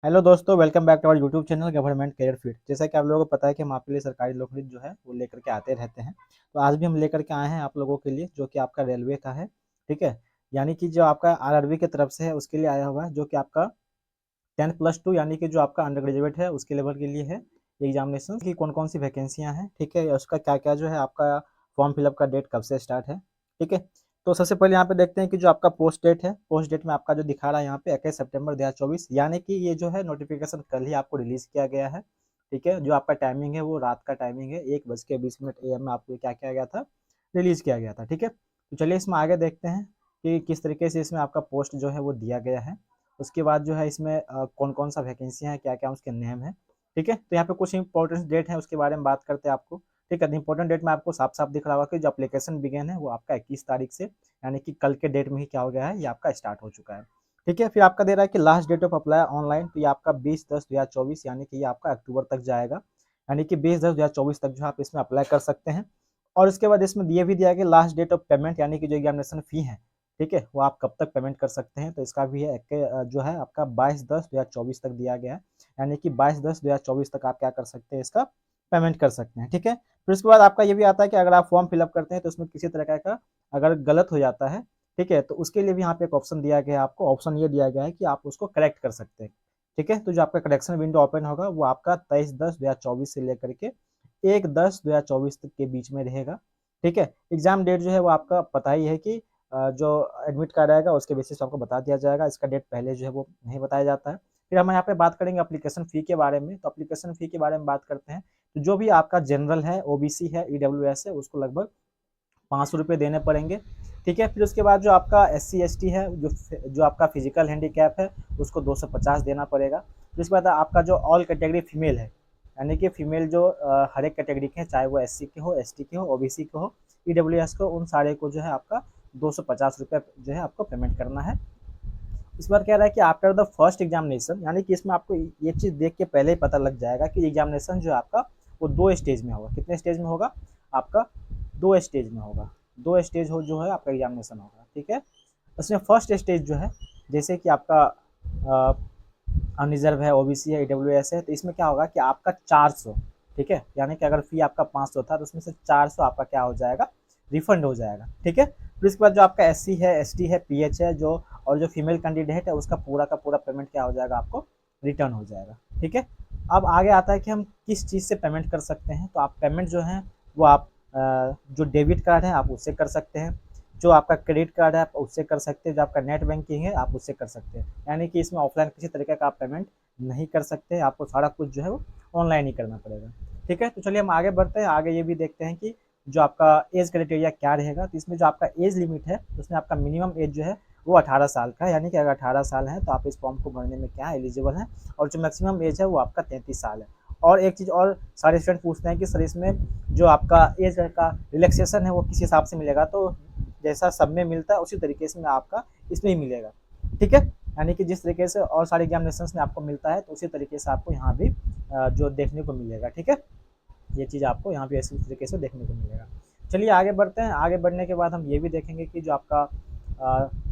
Hello दोस्तों, welcome back to our YouTube channel government career feed. जैसा कि आप लोगों को पता है कि हम आपके लिए सरकारी नौकरी जो है वो लेकर के आते रहते हैं। तो आज भी हम लेकर के आए हैं आप लोगों के लिए, जो कि आपका रेलवे का है। ठीक है, यानी कि जो आपका आरआरबी की तरफ से है उसके लिए आया हुआ है, जो कि आपका 10+2 यानी कि जो आपका अंडर ग्रेजुएट है उसके लेवल के लिए है एग्जामिनेशन की कौन कौन सी वैकेंसियाँ हैं। ठीक है, उसका क्या क्या जो है आपका फॉर्म फिलअप का डेट कब से स्टार्ट है। ठीक है, तो सबसे पहले यहाँ पे देखते हैं कि जो आपका पोस्ट डेट है, पोस्ट डेट में आपका जो दिखा रहा है यहाँ पे 21 सितंबर 2024, यानी कि ये जो है नोटिफिकेशन कल ही आपको रिलीज किया गया है। ठीक है, जो आपका टाइमिंग है वो रात का टाइमिंग है, 1:20 AM में आपको क्या किया गया था, रिलीज किया गया था। ठीक है, तो चलिए इसमें आगे देखते हैं कि किस तरीके से इसमें आपका पोस्ट जो है वो दिया गया है। उसके बाद जो है इसमें कौन कौन सा वैकेंसी है, क्या क्या उसके नेम है। ठीक है, तो यहाँ पे कुछ इंपॉर्टेंट डेट है उसके बारे में बात करते हैं आपको। ठीक है, इंपॉर्टेंट डेट में आपको साफ साफ दिख रहा होगा कि जो एप्लीकेशन बिगेन है वो आपका 21 तारीख से, यानी कि कल के डेट में ही क्या हो गया है, ये आपका स्टार्ट हो चुका है। ठीक है, फिर आपका दे रहा है कि last date of apply online, तो ये आपका 20/10/2024, यानी कि ये आपका अक्टूबर तक जाएगा। यानी कि 20/10/2024 तक जो आप इसमें अप्लाई कर सकते हैं। और उसके बाद इसमें ये भी दिया गया लास्ट डेट ऑफ पेमेंट, यानी कि जो एग्जामिनेशन फी है, ठीक है, वो आप कब तक पेमेंट कर सकते हैं। तो इसका भी है जो है आपका 22/10/2024 तक दिया गया है, यानी कि 22/10/2024 तक आप क्या कर सकते हैं, इसका पेमेंट कर सकते हैं। ठीक है, फिर उसके बाद आपका ये भी आता है कि अगर आप फॉर्म फिलअप करते हैं तो उसमें किसी तरह का अगर गलत हो जाता है, ठीक है, तो उसके लिए भी यहाँ पे एक ऑप्शन दिया गया है आपको। ऑप्शन ये दिया गया है कि आप उसको करेक्ट कर सकते हैं। ठीक है, तो जो आपका करेक्शन विंडो ओपन होगा वो आपका 23/10/2024 से लेकर के 1/10/2024 तक के बीच में रहेगा। ठीक है, एग्जाम डेट जो है वो आपका पता ही है कि जो एडमिट कार्ड आएगा उसके बेसिस पे आपको बता दिया जाएगा। इसका डेट पहले जो है वो नहीं बताया जाता है। फिर हम यहाँ पे बात करेंगे एप्लीकेशन फ़ी के बारे में। तो एप्लीकेशन फ़ी के बारे में बात करते हैं, तो जो भी आपका जनरल है, ओबीसी है, ईडब्ल्यूएस है, उसको लगभग 500 रुपये देने पड़ेंगे। ठीक है, फिर उसके बाद जो आपका एससी एसटी है, जो आपका फिजिकल हैंडीकैप है, उसको 250 देना पड़ेगा। फिर उसके बाद आपका जो ऑल कैटेगरी फीमेल है, यानी कि फीमेल जो हर एक कैटेगरी के हैं, चाहे वो एससी के हो, एसटी के हो, ओबीसी के हो, ईडब्ल्यूएस को, उन सारे को जो है आपका 250 रुपये जो है आपको पेमेंट करना है। इस बार कह रहा है कि आफ्टर द फर्स्ट एग्जामिनेशन, यानी कि इसमें आपको ये चीज़ देख के पहले ही पता लग जाएगा कि एग्जामिनेशन जो है आपका वो 2 स्टेज में होगा। कितने स्टेज में होगा आपका? 2 स्टेज में होगा। 2 स्टेज हो जो है आपका एग्जामिनेशन होगा। ठीक है, उसमें फर्स्ट स्टेज जो है, जैसे कि आपका अनरिजर्व है, ओबीसी है, ईडब्ल्यूएस है, तो इसमें क्या होगा कि आपका 400, ठीक है, यानी कि अगर फी आपका 500 था तो उसमें से 400 आपका क्या हो जाएगा, रिफंड हो जाएगा। ठीक है, फिर इसके बाद जो आपका एससी है, एसटी है, पीएच है, जो और जो फीमेल कैंडिडेट है, उसका पूरा का पूरा पेमेंट क्या हो जाएगा, आपको रिटर्न हो जाएगा। ठीक है, अब आगे आता है कि हम किस चीज़ से पेमेंट कर सकते हैं। तो आप पेमेंट जो है वो आप जो डेबिट कार्ड है आप उससे कर सकते हैं, जो आपका क्रेडिट कार्ड है आप उससे कर सकते हैं, जो आपका नेट बैंकिंग है आप उससे कर सकते हैं। यानी कि इसमें ऑफलाइन किसी तरीके का आप पेमेंट नहीं कर सकते, आपको सारा कुछ जो है वो ऑनलाइन ही करना पड़ेगा। ठीक है, तो चलिए हम आगे बढ़ते हैं। आगे ये भी देखते हैं कि जो आपका एज क्राइटेरिया क्या रहेगा। तो इसमें जो आपका एज लिमिट है, उसमें आपका मिनिमम एज जो है वो 18 साल का है, यानी कि अगर 18 साल है तो आप इस फॉर्म को भरने में क्या एलिजिबल हैं। और जो मैक्सिमम एज है वो आपका 33 साल है। और एक चीज़ और सारे स्टूडेंट पूछते हैं कि सर इसमें जो आपका एज का रिलैक्सेशन है वो किस हिसाब से मिलेगा। तो जैसा सब में मिलता है उसी तरीके से में आपका इसमें ही मिलेगा। ठीक है, यानी कि जिस तरीके से और सारे एग्जामिनेशन में आपको मिलता है तो उसी तरीके से आपको यहाँ भी जो देखने को मिलेगा। ठीक है, ये चीज़ आपको यहाँ पे इसी तरीके से देखने को मिलेगा। चलिए आगे बढ़ते हैं। आगे बढ़ने के बाद हम ये भी देखेंगे कि जो आपका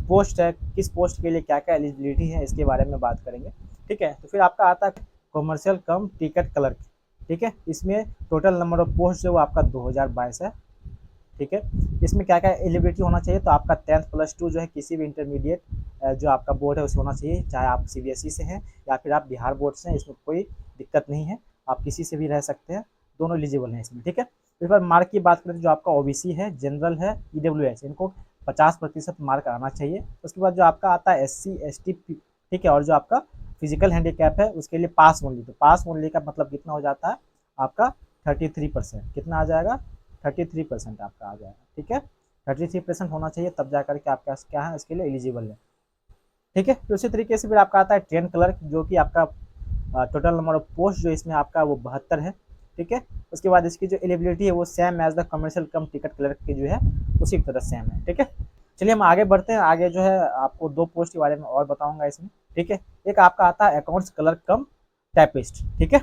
पोस्ट है, किस पोस्ट के लिए क्या क्या एलिजिबिलिटी है, इसके बारे में बात करेंगे। ठीक है, तो फिर आपका आता है कॉमर्शियल कम टिकट क्लर्क। ठीक है, इसमें टोटल नंबर ऑफ पोस्ट जो आपका 2022 है। ठीक है, इसमें क्या क्या एलिजिबिलिटी होना चाहिए। तो आपका 10+2 जो है किसी भी इंटरमीडिएट जो आपका बोर्ड है उसे होना चाहिए, चाहे आप सीबीएसई से हैं या फिर आप बिहार बोर्ड से हैं, इसमें कोई दिक्कत नहीं है, आप किसी से भी रह सकते हैं, दोनों एलिजिबल हैं इसमें। ठीक है, इस बार मार्क की बात करें तो जो आपका ओबीसी है, जनरल है, ईडब्ल्यूएस, इनको 50% मार्क आना चाहिए। उसके बाद जो आपका आता है एससी एसटी, ठीक है, और जो आपका फिजिकल हैंडीकैप है उसके लिए पास ओनली। तो पास ओनली का मतलब कितना हो जाता है आपका 33%, कितना आ जाएगा 33% आपका आ जाएगा। ठीक है, 33% होना चाहिए, तब जा करके आपका क्या है इसके लिए एलिजिबल है। ठीक है, तो उसी तरीके से फिर आपका आता है ट्रेन क्लर्क, जो कि आपका टोटल नंबर ऑफ पोस्ट जो इसमें आपका वो 72 है। ठीक है, उसके बाद इसकी जो एलिजिबिलिटी है वो same as the commercial cum ticket clerk की जो है उसी की तरह सेम है। ठीक है, चलिए हम आगे बढ़ते हैं। आगे जो है आपको 2 पोस्ट के बारे में और बताऊंगा इसमें। ठीक है, एक आपका आता है अकाउंट्स क्लर्क कम टाइपिस्ट। ठीक है,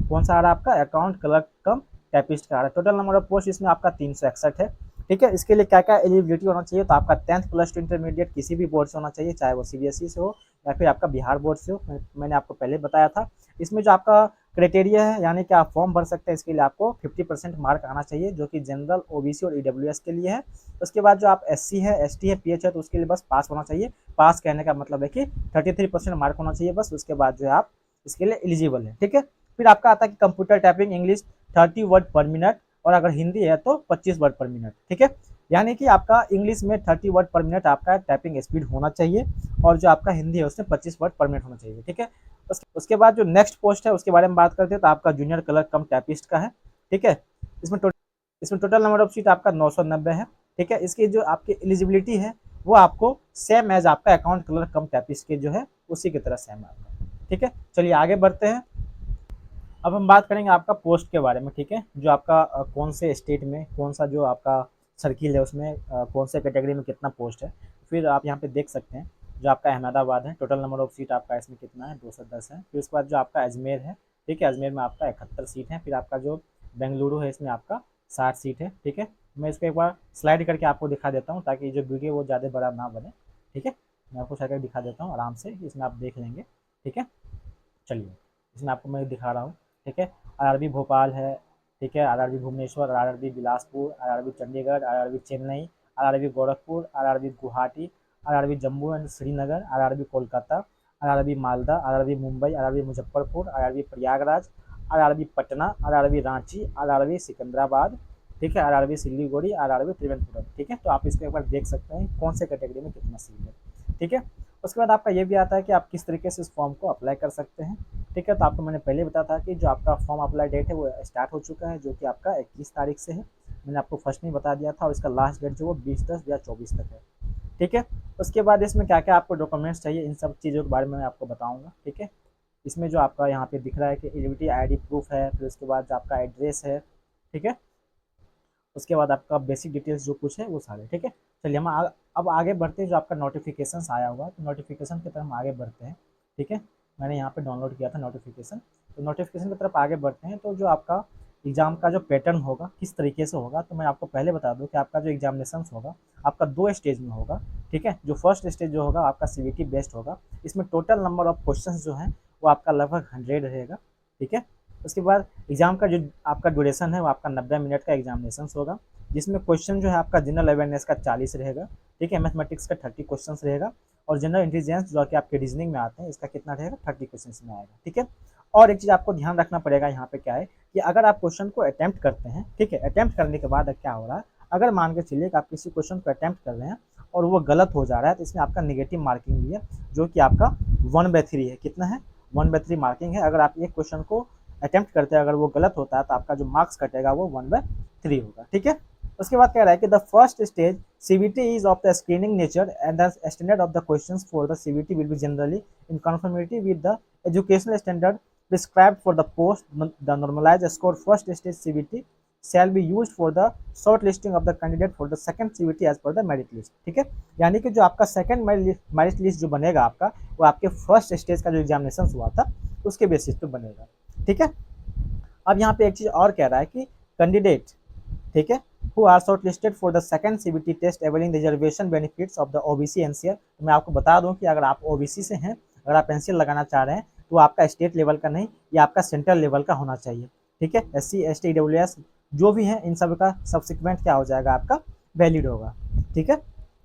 कौन सा आ रहा है आपका अकाउंट क्लर्क कम टाइपिस्ट का आ रहा है। टोटल नंबर ऑफ पोस्ट इसमें आपका 361 है। ठीक है, इसके लिए क्या क्या एलिजिबिलिटी होना चाहिए। तो आपका 10+2 इंटरमीडिएट किसी भी बोर्ड से होना चाहिए, चाहे वो सीबीएसई से हो या फिर आपका बिहार बोर्ड से हो, मैंने आपको पहले बताया था। इसमें जो आपका क्राइटेरिया है, यानी कि आप फॉर्म भर सकते हैं, इसके लिए आपको 50% मार्क आना चाहिए, जो कि जनरल, ओबीसी और ईडब्ल्यूएस के लिए है। उसके बाद जो आप एससी है, एसटी है, पीएच है, तो उसके लिए बस पास होना चाहिए। पास कहने का मतलब है कि 33% मार्क होना चाहिए बस, उसके बाद जो है आप इसके लिए एलिजिबल है, ठीक है। फिर आपका आता है कि कंप्यूटर टाइपिंग इंग्लिश 30 वर्ड पर मिनट, और अगर हिंदी है तो 25 वर्ड पर मिनट, ठीक है। यानी कि आपका इंग्लिश में 30 वर्ड पर मिनट आपका टाइपिंग स्पीड होना चाहिए, और जो आपका हिंदी है उसमें 25 वर्ड पर मिनट होना चाहिए, ठीक है। उसके बाद जो नेक्स्ट पोस्ट है उसके बारे में बात करते हैं, तो आपका जूनियर क्लर्क कम टाइपिस्ट का है, ठीक है। इसमें इसमें टोटल नंबर ऑफ सीट आपका 990 है, ठीक है। इसकी जो आपकी एलिजिबिलिटी है वो आपको सेम एज आपका अकाउंट क्लर्क कम टाइपिस्ट के जो है उसी की तरह सेम है आपका, ठीक है। चलिए आगे बढ़ते हैं। अब हम बात करेंगे आपका पोस्ट के बारे में, ठीक है। जो आपका कौन से स्टेट में कौन सा जो आपका सर्किल है उसमें कौन से कैटेगरी में कितना पोस्ट है। फिर आप यहाँ पे देख सकते हैं जो आपका अहमदाबाद है, टोटल नंबर ऑफ सीट आपका इसमें कितना है, 210 है। फिर उसके बाद जो आपका अजमेर है, ठीक है, अजमेर में आपका 71 सीट है। फिर आपका जो बेंगलुरु है इसमें आपका 60 सीट है, ठीक है। मैं इसको एक बार स्लाइड करके आपको दिखा देता हूँ ताकि जो वीडियो वो ज़्यादा बड़ा ना बने, ठीक है। मैं आपको स्लाइड करके दिखा देता हूँ आराम से, इसमें आप देख लेंगे, ठीक है। चलिए इसमें आपको मैं दिखा रहा हूँ, ठीक है। आरआरबी भोपाल है, ठीक है, RRB Bhubaneswar, RRB Bilaspur, RRB Chandigarh, RRB Chennai, RRB Gorakhpur, RRB Guwahati, RRB Jammu and Srinagar, RRB Kolkata, RRB Malda, RRB Mumbai, RRB Muzaffarpur, RRB Prayagraj, RRB Patna, RRB Ranchi, RRB Secunderabad, ठीक है, आरआरबी सिलीगुड़ी, आरआरबी त्रिवेंद्रपुरम, ठीक है। तो आप इसको एक बार देख सकते हैं कौन से कैटेगरी में कितना सीट है, ठीक है। उसके बाद आपका ये भी आता है कि आप किस तरीके से इस फॉर्म को अप्लाई कर सकते हैं, ठीक है। तो आपको मैंने पहले बताया था कि जो आपका फॉर्म अप्लाई डेट है वो स्टार्ट हो चुका है, जो कि आपका 21 तारीख से है। मैंने आपको फर्स्ट में बता दिया था, और इसका लास्ट डेट जो वो 20/10/2024 तक है, ठीक है। उसके बाद इसमें क्या क्या आपको डॉक्यूमेंट्स चाहिए, इन सब चीज़ों के बारे में मैं आपको बताऊंगा, ठीक है। इसमें जो आपका यहाँ पे दिख रहा है कि एलिजिबिलिटी आईडी प्रूफ है, फिर उसके बाद जो आपका एड्रेस है, ठीक है। उसके बाद आपका बेसिक डिटेल्स जो कुछ है वो सारे, ठीक है। चलिए हम अब आगे बढ़ते हैं। जो आपका नोटिफिकेशन आया हुआ है, तो नोटिफिकेशन की तरफ हम आगे बढ़ते हैं, ठीक है। मैंने यहाँ पे डाउनलोड किया था नोटिफिकेशन, तो नोटिफिकेशन की तरफ आगे बढ़ते हैं। तो जो आपका एग्ज़ाम का जो पैटर्न होगा किस तरीके से होगा, तो मैं आपको पहले बता दूं कि आपका जो एग्जामिनेशन होगा आपका 2 स्टेज में होगा, ठीक है। जो फर्स्ट स्टेज जो होगा आपका सीबीटी बेस्ड होगा। इसमें टोटल नंबर ऑफ क्वेश्चन जो है वो आपका लगभग 100 रहेगा, ठीक है। उसके बाद एग्जाम का जो आपका ड्यूरेशन है वो आपका 90 मिनट का एग्जामिनेशन होगा, जिसमें क्वेश्चन जो है आपका जनरल अवेयरनेस का 40 रहेगा, ठीक है। मैथमेटिक्स का 30 क्वेश्चन रहेगा, और जनरल इंटेलिजेंस जो कि आपके रीजनिंग में आते हैं इसका कितना रहेगा, 30 क्वेश्चन में आएगा, ठीक है। और एक चीज़ आपको ध्यान रखना पड़ेगा यहाँ पे क्या है कि अगर आप क्वेश्चन को अटेम्प्ट करते हैं, ठीक है, अटेम्प्ट करने के बाद क्या हो रहा है, अगर मान के चलिए कि आप किसी क्वेश्चन को अटेम्प्ट कर रहे हैं और वो गलत हो जा रहा है, तो इसमें आपका नेगेटिव मार्किंग भी है, जो कि आपका 1/3 है। कितना है, 1/3 मार्किंग है। अगर आप एक क्वेश्चन को अटेम्प्ट करते हैं, अगर वो गलत होता है तो आपका जो मार्क्स कटेगा वो 1/3 होगा, ठीक है। उसके बाद कह रहा है कि the first stage CBT is of the screening nature and the standard of the questions for the CBT will be generally in conformity with the educational standard prescribed for the post. The normalized score first stage CBT shall be used for the short listing of the candidate for the second CBT as per the merit list, ठीक है। यानी कि जो आपका second merit list जो बनेगा आपका, वो आपके फर्स्ट स्टेज का जो एग्जामिनेशन हुआ था उसके बेसिस पे बनेगा, ठीक है। अब यहाँ पे एक चीज़ और कह रहा है कि कैंडिडेट, ठीक है, who are shortlisted for the second CBT test availing the reservation benefits of the OBC NCL। तो मैं आपको बता दूं कि अगर आप OBC से हैं, अगर आप NCL लगाना चाह रहे हैं, तो आपका स्टेट लेवल का नहीं, ये आपका सेंट्रल लेवल का होना चाहिए, ठीक है। SC ST EWS जो भी है इन सब का सब्सिक्वेंट क्या हो जाएगा, आपका वैलिड होगा, ठीक है।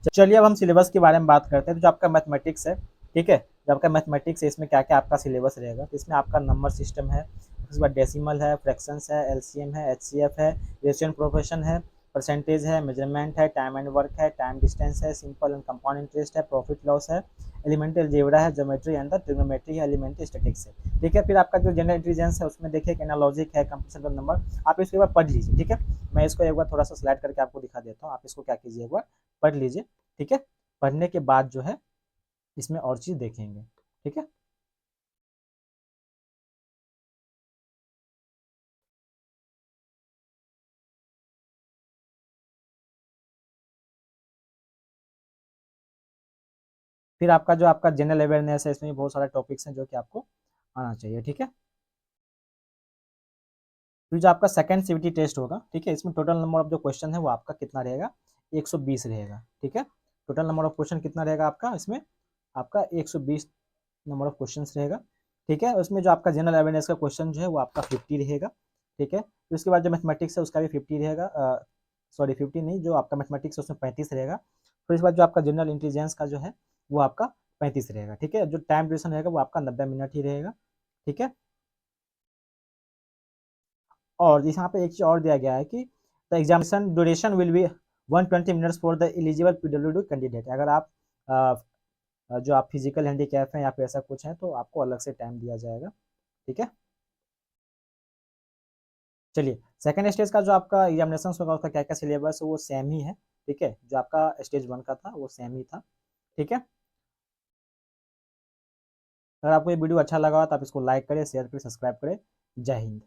चलिए अब हम सिलेबस के बारे में बात करते हैं। तो जो आपका मैथमेटिक्स है, ठीक है, जो आपका मैथमेटिक्स है इसमें क्या क्या आपका सिलेबस रहेगा, तो इसमें आपका नंबर सिस्टम है, उसके बाद डेसिमल है, फ्रैक्शंस है, एलसीएम है, एचसीएफ है, रेशियो एंड प्रोपोर्शन है, परसेंटेज है, मेजरमेंट है, टाइम एंड वर्क है, टाइम डिस्टेंस है, सिंपल एंड कंपाउंड इंटरेस्ट है, प्रॉफिट लॉस है, एलिमेंट्री अलजेब्रा है, ज्योमेट्री एंड द ट्रिग्नोमेट्री है, एलिमेंट्री स्टैटिक्स है, ठीक है। फिर आपका जो जनरल इंटेलिजेंस है उसमें देखिए एनालॉजिक है, कंप्यूटेशन का नंबर, आप इसको एक बार पढ़ लीजिए, ठीक है। मैं इसको एक बार थोड़ा सा स्लाइड करके आपको दिखा देता हूँ, आप इसको क्या कीजिए एक बार पढ़ लीजिए, ठीक है। पढ़ने के बाद जो है इसमें और चीज़ देखेंगे, ठीक है। फिर आपका जो आपका जनरल अवेयरनेस है, इसमें भी बहुत सारे टॉपिक्स हैं जो कि आपको आना चाहिए, ठीक है। फिर जो आपका सेकंड सीबीटी टेस्ट होगा, ठीक है, इसमें टोटल नंबर ऑफ जो क्वेश्चन है वो आपका कितना रहेगा, 120 रहेगा, ठीक है। टोटल नंबर ऑफ क्वेश्चन कितना रहेगा आपका इसमें, आपका 120 नंबर ऑफ क्वेश्चन रहेगा, ठीक है। उसमें जो आपका जनरल अवेयरनेस का क्वेश्चन जो है वो आपका 50 रहेगा, ठीक है। फिर उसके बाद जो मैथमेटिक्स है उसका भी 50 रहेगा, सॉरी 50 नहीं, जो आपका मैथमेटिक्स है उसमें 35 रहेगा। फिर इसके बाद जो आपका जनरल इंटेलिजेंस का जो है वो आपका 35 रहेगा, ठीक है। जो टाइम ड्यूरेशन रहेगा वो आपका 90 मिनट ही रहेगा, ठीक है। और यहाँ पे एक चीज़ और दिया गया है कि the examination duration will be 120 minutes for the eligible PWD candidate. अगर आप जो आप फिजिकल हैंडीकैप हैं या फिर ऐसा कुछ है तो आपको अलग से टाइम दिया जाएगा, ठीक है। चलिए, सेकंड स्टेज का जो आपका एग्जामिनेशन होगा उसका क्या क्या सिलेबस है वो सेम ही है, ठीक है। जो आपका स्टेज 1 का था वो सेम ही था, ठीक है। अगर आपको ये वीडियो अच्छा लगा तो आप इसको लाइक करें, शेयर करें, सब्सक्राइब करें। जय हिंद।